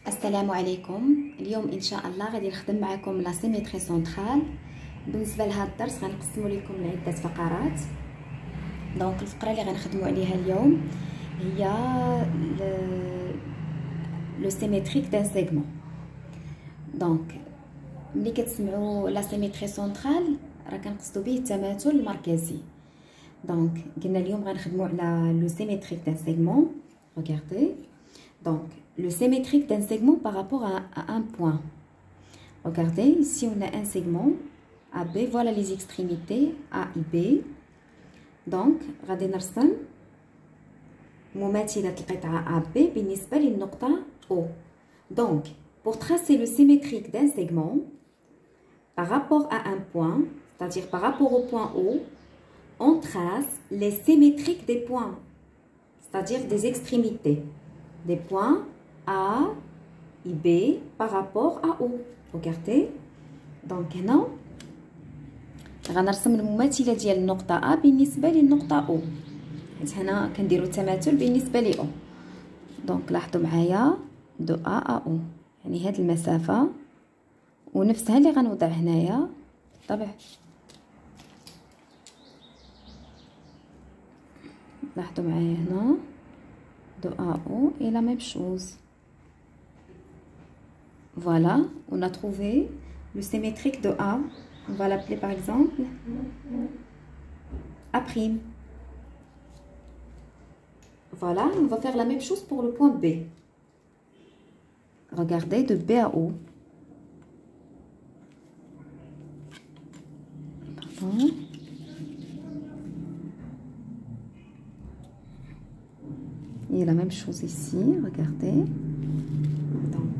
السلام عليكم. اليوم ان شاء الله غادي نخدم معكم لا سيميتري سونترال. بالنسبه لهذا الدرس غنقسموا لكم لعده فقرات. دونك الفقره اللي غنخدموا عليها اليوم هي لو سيميتريك دان سيغمون. دونك ملي كتسمعوا لا سيميتري سونترال راه كنقصدوا به التماثل المركزي. دونك قلنا اليوم غنخدموا على لو سيميتريك دان سيغمون. Regardez. Donc, le symétrique d'un segment par rapport à un point. Regardez, ici on a un segment AB, voilà les extrémités A et B. Donc, غادي نرسم مماثلة القطعة AB بالنسبة للنقطة O. Donc, pour tracer le symétrique d'un segment par rapport à un point, c'est-à-dire par rapport au point O, on trace les symétriques des points, c'est-à-dire des extrémités. Des points A et B par rapport à O. Regardez. Donc هنا غنرسم المماثله ديال النقطه A بالنسبه للنقطه O. حيت هنا كنديروا التماثل بالنسبه ل O. دونك لاحظوا معايا دو A à O، يعني هاد المسافه ونفسها اللي غنوضع هنايا بالطبع. لاحظوا معايا هنا de A à O et la même chose. Voilà, on a trouvé le symétrique de A. On va l'appeler par exemple A'. Voilà, on va faire la même chose pour le point B. Regardez, de B à O. Pardon. Et la même chose ici, regardez. Donc,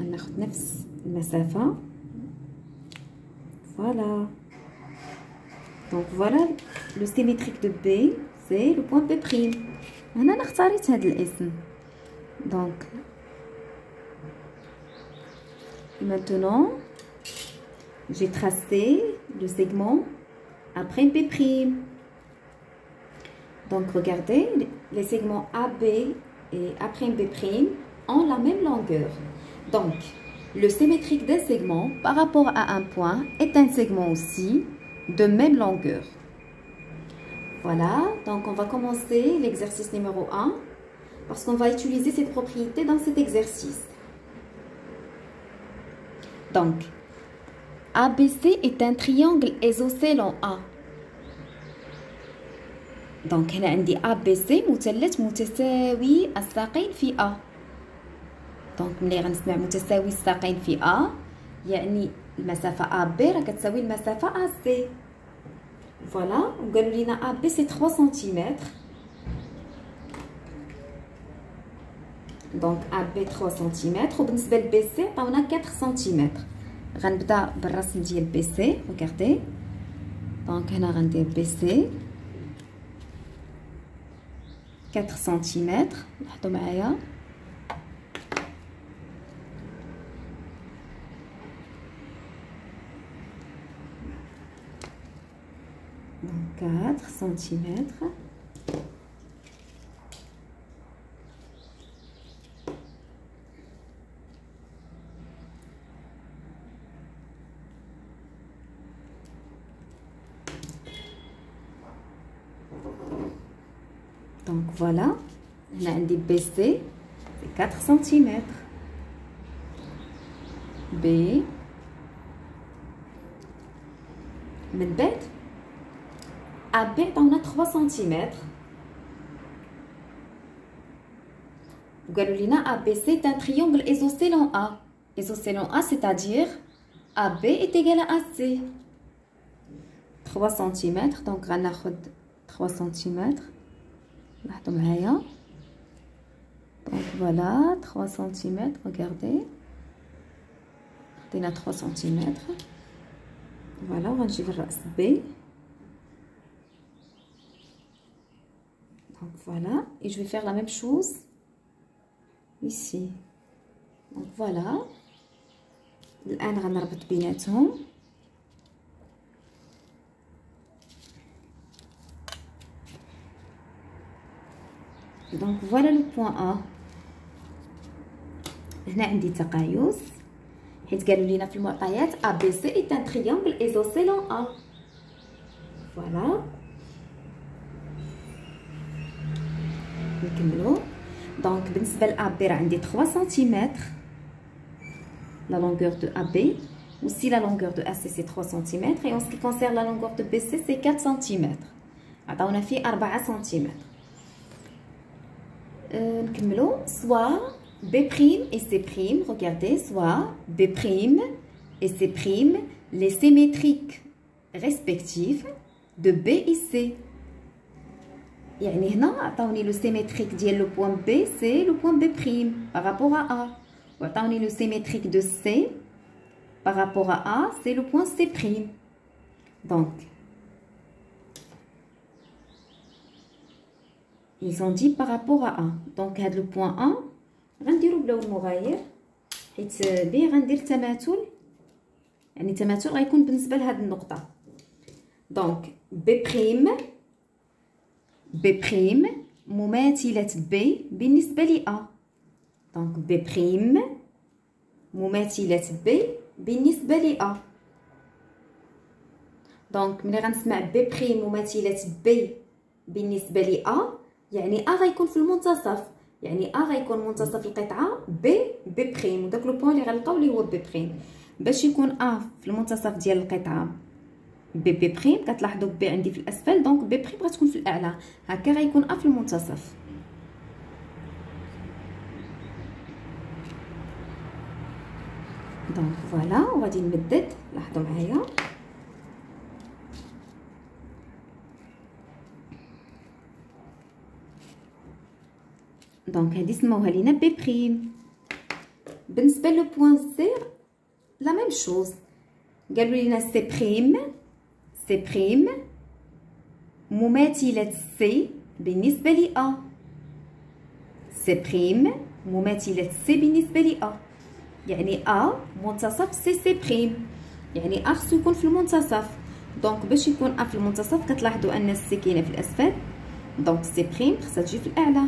on a نفس المسافة. Voilà. Donc voilà le symétrique de B, c'est le point B'. هنا أنا اختاريت هذا الاسم. Donc maintenant j'ai tracé le segment après B'. Donc, regardez, les segments AB et A'B' ont la même longueur. Donc, le symétrique d'un segment par rapport à un point est un segment aussi de même longueur. Voilà, donc on va commencer l'exercice numéro 1 parce qu'on va utiliser cette propriété dans cet exercice. Donc, ABC est un triangle isocèle A. دونك هنا عندي A B C مثلث متساوي الساقين في A. دونك ملي غنسمع متساوي الساقين في A يعني المسافة A B راه كتساوي المسافة A C. فوالا وقالوا لينا A B سي 3 سنتيمتر. دونك A B 3 سنتيمتر وبالنسبة ل B C عطاونا 4 سنتيمتر. غنبدا بالرسم ديال B C. ريغاردي. دونك هنا غندير B C 4 سنتيمتر. لاحظوا معايا donc 4 سنتيمتر. Donc voilà, on a un BC, c'est 4 cm. B. من بعد AB عطاونا 3 cm. وقالوا لنا ABC est un triangle isocèle en A. Isocèle en A, c'est-à-dire AB est égal à AC. 3 cm, donc غناخد 3 cm. لاحظوا معايا. Donc voilà 3 cm. Regardez, خدينا 3 cm. Voilà, وغنجيب الراس B. Donc voilà, et je vais faire la même chose ici. Donc voilà, الآن غنربط بيناتهم. Donc voilà le point A. هنا عندي تقايس حيت قالوا لينا في المعطيات ABC est un triangle isocèle en A. فوالا نكملوا. دونك بالنسبه لأ راه عندي 3 سنتيمتر la longueur de AB. Aussi la longueur de AC c'est 3 cm et en ce qui concerne la longueur de BC c'est 4 cm. عطاونا فيه 4 سم. نكملوا. soit B' et C', regardez, soit B' et C' les symétriques respectifs de B et C. يعني هنا عطاوني لو سيميتريك ديال لو بوين B c'est le point B' par rapport à A. وعطاوني لو سيميتريك de C par rapport à A c'est le point C'. Donc ils ont dit par rapport à A. Donc هاد لو بوين A غنديرو بلون مغاير حيت به غندير تماثل، يعني التماثل غيكون بالنسبه لهاد النقطه. دونك B' مماثله B بالنسبه ل A. دونك B' مماثله B بالنسبه ل A. دونك ملي غنسمع B' مماثله B بالنسبه ل A يعني A غيكون في المنتصف، يعني A غيكون منتصف القطعه B' وداك لو بوين اللي غنلقاو اللي هو B'. باش يكون A في المنتصف ديال القطعه B'، كتلاحظوا B عندي في الاسفل، دونك B' غتكون في الاعلى، هكا غيكون A في المنتصف. دونك فوالا وغادي نمدد، لاحظوا معايا. دونك هذه سموها لينا B'. بالنسبه لو بوين سي لا ميم شوز، قالوا لينا C' مماثله C بالنسبه ل A. C' مماثله C بالنسبه ل A، يعني A منتصف C'، يعني A خصو يكون في المنتصف. دونك باش يكون A في المنتصف كتلاحظوا ان C كاينه في الاسفل، دونك C' خصها تجي في الاعلى.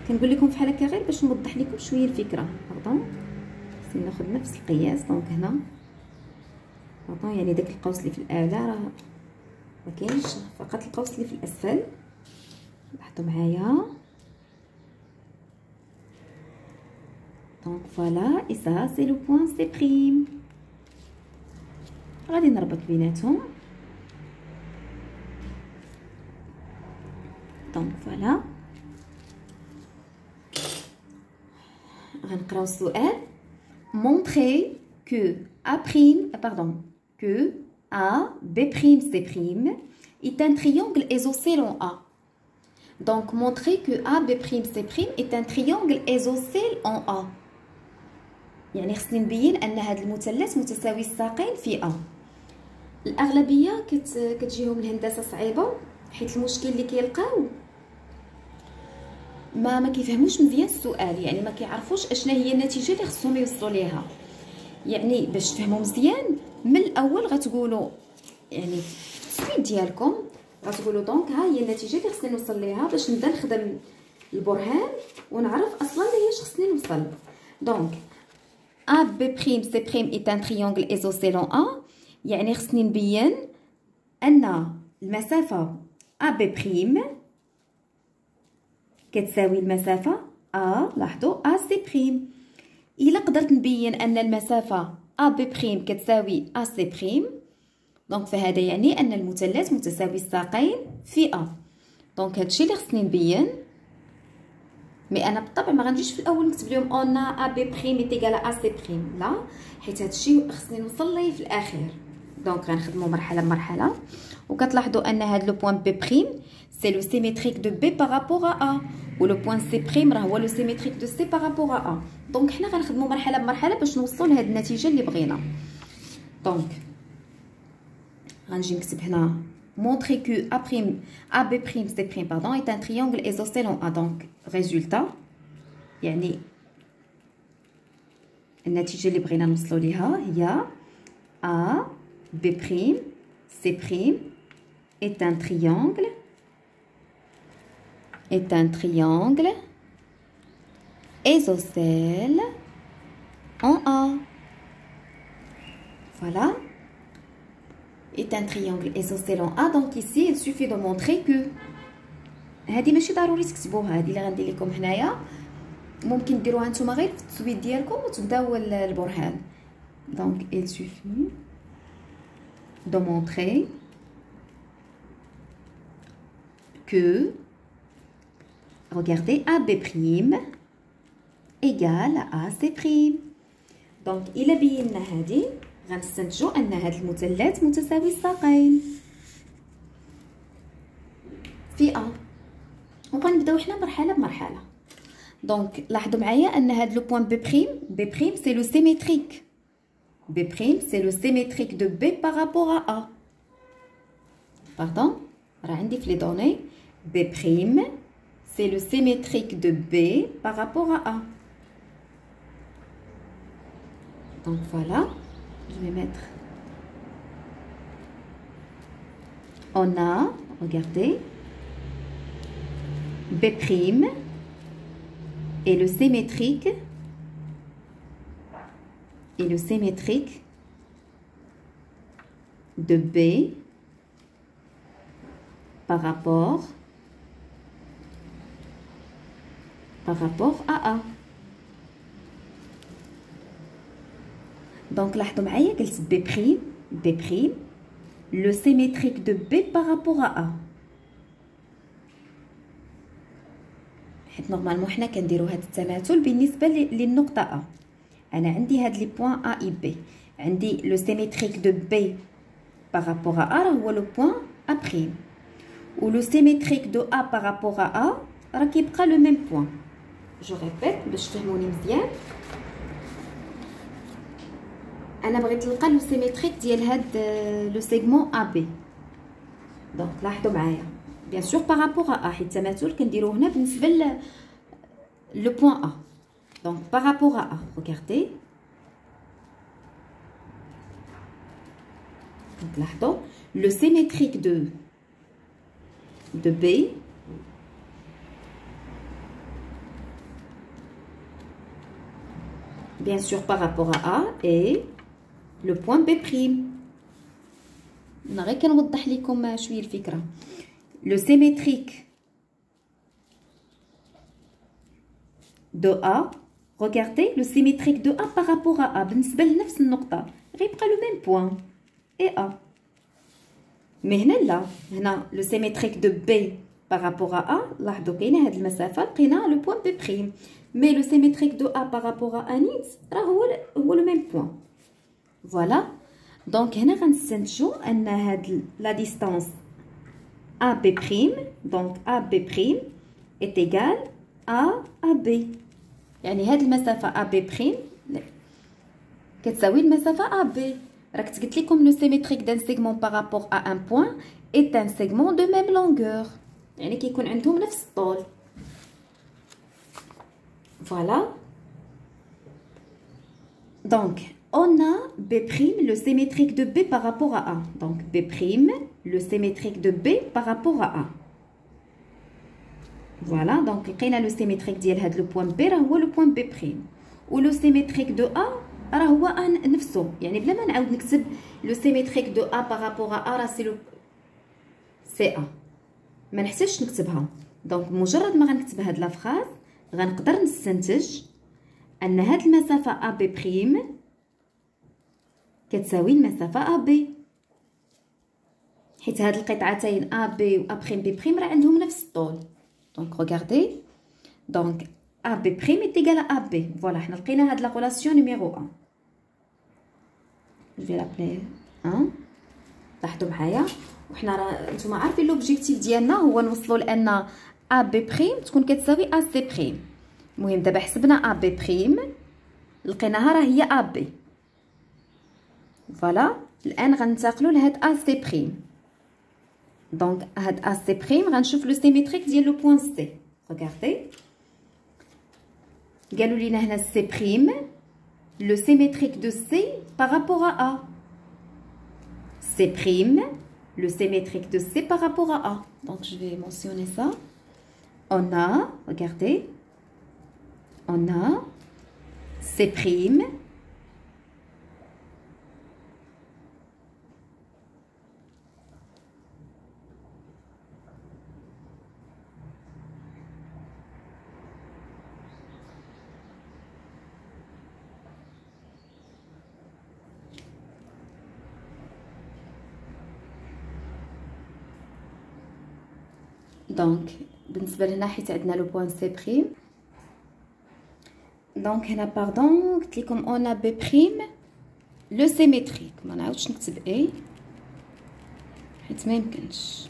كنقول لكم بحال هكا غير باش نوضح لكم شويه الفكره. باردون خصني ناخذ نفس القياس. دونك هنا باردون يعني داك القوس اللي في الاعلى راه ما كاينش، فقط القوس اللي في الاسفل. لاحظوا معايا. دونك فوالا اي سا سي لو بوين C'. غادي نربط بيناتهم. دونك فوالا غنقراو السؤال. montrer que A B' C' est un triangle isocèle en A. Donc montrer que A B' C' est un triangle isocèle en A، يعني خصني نبين ان هذا المثلث متساوي الساقين في A. الاغلبيه كتجيهم الهندسه صعيبه حيت المشكل اللي كيلقاو ما كيفهموش مزيان السؤال، يعني ما كيعرفوش اشنا هي النتيجه اللي خصهم يوصلوا ليها. يعني باش تفهموا مزيان من الاول غتقولوا يعني التصويت ديالكم غتقولوا دونك ها هي النتيجه اللي خصني نوصل ليها باش نبدا نخدم البرهان ونعرف اصلا ليش خصني نوصل. دونك A B' C' est un triangle isocèle en A، يعني خصني نبين ان المسافه A B' كتساوي المسافه A، لاحظوا A C'. الا قدرت نبين ان المسافه A B' كتساوي A C'، دونك فهذا يعني ان المثلث متساوي الساقين في A. دونك هادشي اللي خصني نبين. مي انا بالطبع ما غنجيش في الاول نكتب لهم اون A B' est égal à A C'، لا، حيت هادشي خصني نوصل ليه في الاخير. دونك غنخدموا مرحله بمرحله. وكتلاحظوا ان هاد لو بوين B' c'est le symétrique de B par rapport à A، و لو بوين C' راه هو لو symétrique de C par rapport à A. دونك حنا غنخدموا مرحله بمرحله باش نوصلوا لهاد النتيجه اللي بغينا. دونك غنجي نكتب هنا montrer que A B' C' pardon est un triangle isocèle en A. دونك résultat يعني النتيجه اللي بغينا نوصلوا ليها هي A B' C' est un triangle isocèle en A. Voilà. Est un triangle isocèle en A. Donc ici, il suffit de montrer que هذه ماشي ضروري تكتبوها، هذه اللي غندير لكم هنايا ممكن ديروها نتوما غير في التسويد ديالكم وتبداو البرهان. Donc il suffit de montrer que regardez AB' égale à AC'. Donc إلا بينا هذه غنستنتجوا أن هذا المثلث متساوي الساقين في A. وغنبداو حنا مرحلة بمرحلة. دونك لاحظوا معايا أن هذا لو بوين B' سي لو سيميتريك. B' c'est le symétrique de B par rapport à A. Pardon, راه عندي في les données B' c'est le symétrique de B par rapport à A. Donc voilà, je vais mettre. On a, regardez, B' et le symétrique de B par rapport à A. Donc لاحظوا معايا قلت B', le symétrique de B par rapport à A. حيت نورمالمون حنا كنديروا هذا التماثل بالنسبه للنقطه A. انا عندي هاد لي بوين A et B. عندي لو سيميتريك دو B par rapport à A راه هو لو بوين A'. و لو سيميتريك دو A par rapport à A راه كيبقى لو ميم بوين. جو ريبيت باش تفهموني مزيان. انا بغيت نلقى لو سيميتريك ديال هاد لو سيغمون AB. دونك لاحظوا معايا بيان سور بارابور ا حيت التماثل كنديروه هنا بالنسبه لو بوين ا. دونك بارابور ا ريغاردي. دونك لاحظوا لو سيميتريك de B bien sûr par rapport à A et le point B'. انا غير كنوضح لكم شويه الفكره. Le symétrique de A, regardez le symétrique de A par rapport à A بالنسبة لنفس النقطة غيبقى le même point et A. Mais هنا لا، هنا le symétrique de B par rapport à A لاحظوا كاينة هاد المسافة لقينا le point B'. Mais le symétrique de A par rapport à A نيت راه هو le même point. Voilà. Donc هنا غنستنتجوا أن هاد la distance AB', donc AB' est égal à AB. يعني هاد المسافة AB' كتساوي المسافة AB. راك قلت لكم le symétrique d'un segment par rapport à un point est un segment de même longueur. يعني كيكون عندهم نفس الطول. Voilà. Donc on a B', le symétrique de B par rapport à A. Donc B', le symétrique de B par rapport à A. Voilà, donc لقينا le symétrique ديال هاد le point B راه هو le point B'. و le symétrique de A راه هو A نفسه. يعني بلا ما نعاود نكتب le symétrique de A par rapport à A راه سي A. ما نحتاجش نكتبها. دونك مجرد ما غنكتب هاد لا فراز غنقدر نستنتج ان هاد المسافة AB' كتساوي المسافة AB. حيت هاد القطعتين AB و A'B' راه عندهم نفس الطول. دونك regardez. دونك AB' est égal à AB. فوالا حنا لقينا هاد لا ريلاسيون نيميرو 1. جو في لابلي 1. لاحظوا معايا وحنا راه نتوما عارفين لوبجيكتيف ديالنا هو نوصلوا لان AB' تكون كتساوي AC'. المهم دابا حسبنا AB' لقيناها راه هي AB. فوالا الان غننتقلوا لهاد AC'. دونك هاد AC' غنشوف لو سيميتريك ديال لو بوين سي. ريغاردي قالوا لينا هنا C', le symétrique de C par rapport à A. C', le symétrique de C par rapport à A. Donc je vais mentionner ça. On a, regardez, on a C'. دونك بالنسبه لهنا حيت عندنا لو بوين سي بريم. دونك هنا باردون قلت لكم اون بي بريم لو سيميتريك، ما نعاودش نكتب اي حيت ما يمكنش.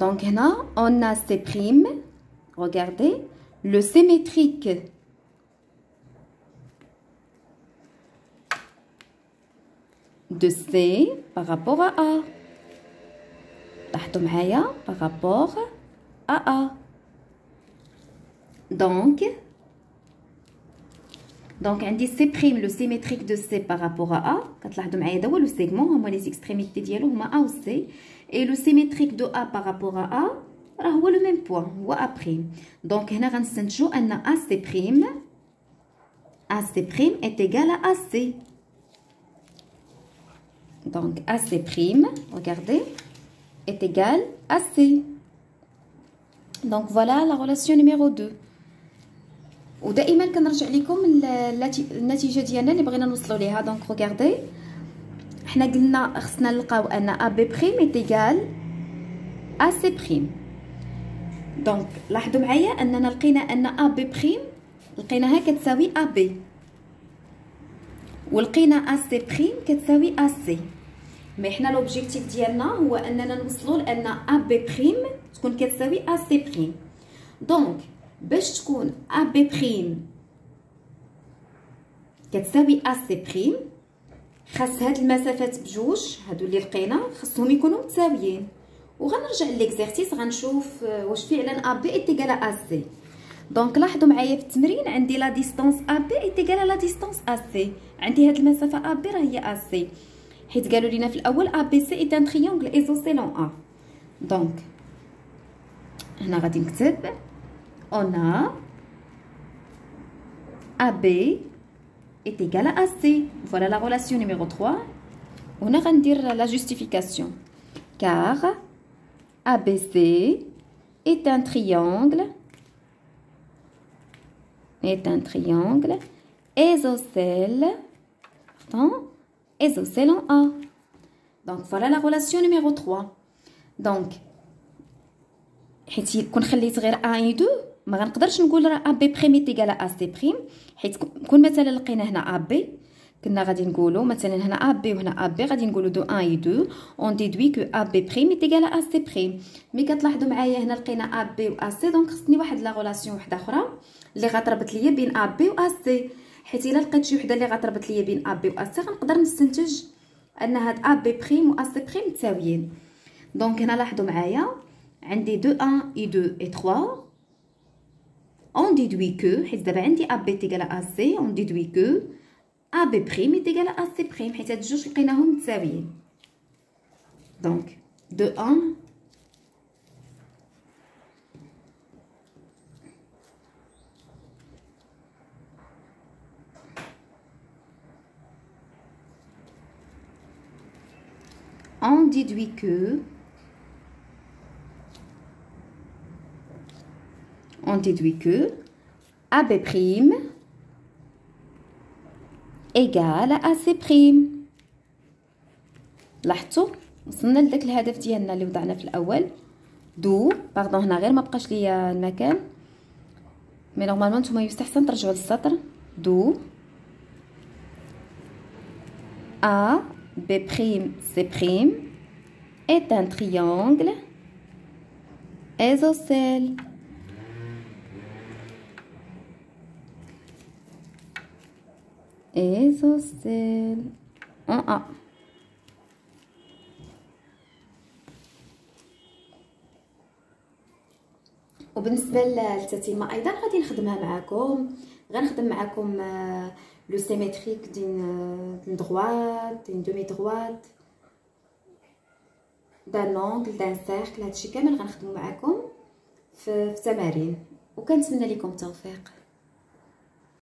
دونك هنا اون سي بريم، regardez le symétrique de C par rapport à A. لاحظوا معايا par rapport à A. donc عندي C prime le symétrique de C par rapport à A. كتلاحظوا معايا هذا هو لو سيغمون، هما لي زيكستريميتي ديالو هما A و C، et le symétrique de A par rapport à A راه هو لو ميم بوين، هو A prime. donc هنا غنستنتجوا ان AC prime est égal à AC. donc AC prime, regardez, est égal à C. donc voilà la relation numéro 2. ودائما كنرجع لكم النتيجه ديالنا اللي بغينا نوصلوا ليها. دونك regardez حنا قلنا خصنا نلقاو ان AB prime est égal à C prime. دونك لاحظوا معايا اننا لقينا ان AB prime لقيناها كتساوي AB، ولقينا AC prime كتساوي AC. مي حنا لوبجيكتيف ديالنا هو اننا نوصلوا لان AB prime تكون كتساوي AC prime. دونك باش تكون AB prime كتساوي AC prime خاص هاد المسافات بجوج هادو اللي لقينا خاصهم يكونوا متساويين. وغنرجع ليكزارسيس غنشوف واش فعلا AB est égal à AC. دونك لاحظوا معايا في التمرين عندي لا ديستانس AB est égal à لا ديستانس AC. عندي هاد المسافه AB راه هي AC، حيت قالوا لينا في الاول ABC est un triangle isocèle A. دونك هنا غادي نكتب on a AB est égal à AC. voilà la relation numéro 3. وهنا غندير la justification car ABC est un triangle isocèle en A. donc voilà la relation numéro 3. donc حيت كون خليت غير A et 2 ما غنقدرش نقول راه AB prime est égal à AC prime، حيت كون مثلا لقينا هنا AB كنا غادي نقولوا مثلا هنا AB وهنا AB غادي نقولوا دو 1 et 2 on déduit que AB prime est égal à AC prime. مي كتلاحظوا معايا هنا لقينا AB و AC، دونك خصني واحد لا غولاسيون وحده اخرى اللي غتربط ليا بين AB و AC، حيت الا لقيت شي وحده اللي غتربط ليا بين AB و AC غنقدر نستنتج ان هاد AB prime و AC prime متساويين. دونك هنا لاحظوا معايا عندي دو 1 et 2 et 3 on déduit que حيت دابا عندي AB est égal à AC on déduit que AB prime est égal à AC prime حيت هاد الجوج لقيناهم متساويين. دونك دو 1 on déduit que AB prime égale à AC prime. لاحظتوا وصلنا لذاك الهدف ديالنا اللي وضعنا في الاول. دو باردون هنا غير ما بقاش ليا المكان، مي نورمالمون نتوما يستحسن ترجعوا للسطر. دو A B prime C prime est un triangle isocèle. isocèle en A. وبالنسبه للتتمه ايضا غادي نخدمها معكم، غنخدم معكم لو سيميتريك دين دروات دين دومي دروات دان اونغل دان سيركل. هادشي كامل غنخدمو معكم في تمارين، وكنتمنى لكم التوفيق.